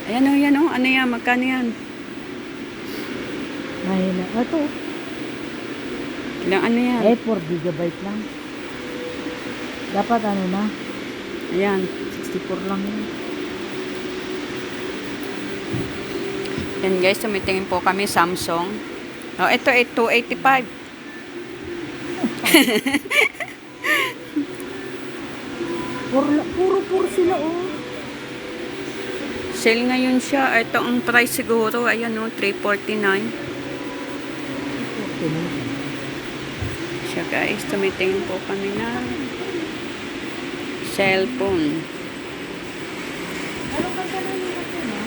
Ayan o, yan o. Ano yan? Magkano yan? Mahina. Ito. Ilang ano yan? 4 gigabyte lang. Dapat ano na? Ayan. 64 lang yun. Yan guys, tumitingin po kami Samsung. Oh, ito ay 285. Puro sila oh. Sale ngayon siya. Ito ang price siguro. Ayan o, 349. Siya guys, tumitingin po kami na cellphone. Ano ka na yung ito na?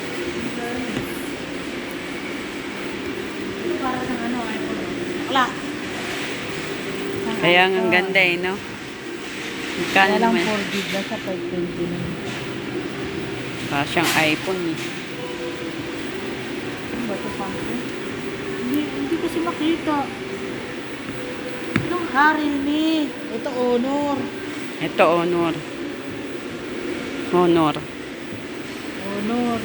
Ito para sa ano, iPhone. Wala. Kaya ang ganda eh, no? Magkano Kaya lang naman? 4 gig na sa 520 na. Siyang iPhone eh. Ano ba ito, Samsung? Hindi kasi makita. Anong Realme? Ito Honor. Ito, Honor. Honor. Honor.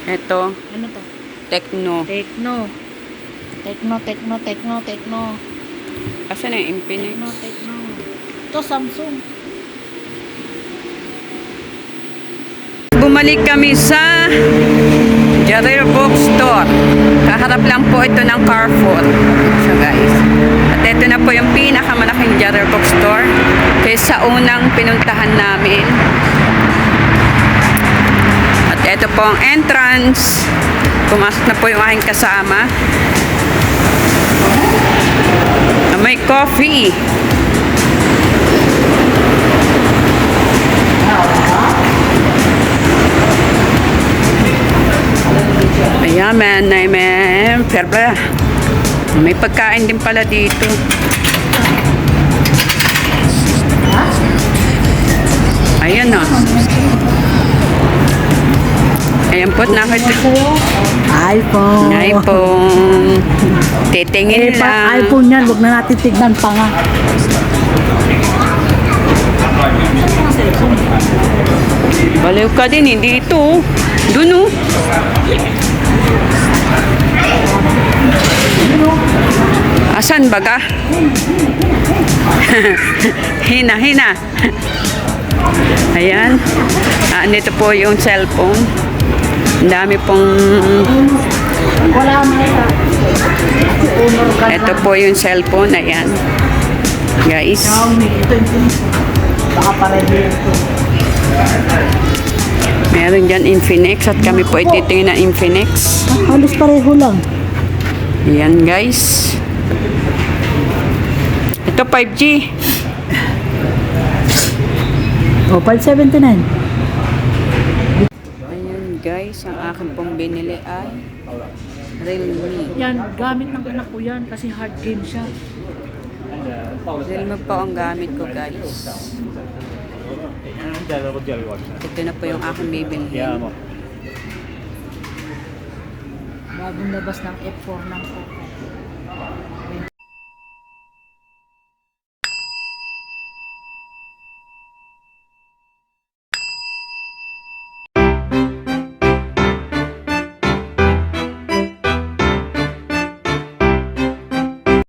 Ito, Ano to? Tecno. Tecno. Kasi na yung Infinix. Tecno. Ito Samsung. Bumalik kami sa Jarrell Bookstore. Kaharap lang po ito ng Carrefour. So guys. At ito na po yung pinakamalaking Jarrell Bookstore kaysa unang pinuntahan namin. At ito po ang entrance. Pumasok na po yung aking kasama. May coffee. Ayan, man. Perla. May pagkain din pala dito. Ayan o. Ayan po, nakita. iPhone. iPhone. Titingin lang. iPhone yan, wag na natin tignan pa nga. Baliw ka din, hindi ito. Doon o. Asan baga? Hina. Ayan. Nito po yung cellphone. Ang dami pong... Wala mo na. Ito po yung cellphone. Ayan. Guys. Baka pala dito. Meron dyan Infinix at kami po ititingin ng Infinix. Halos pareho lang. Ayan guys. Ito 5G. O, 579. Ayan guys, ang akin pong binili ay Realme. Yan, gamit ng anak ko yan kasi hard game siya. Realme po ang gamit ko guys. Ito na po yung aking bibilhin. Bagong labas ng F4 ng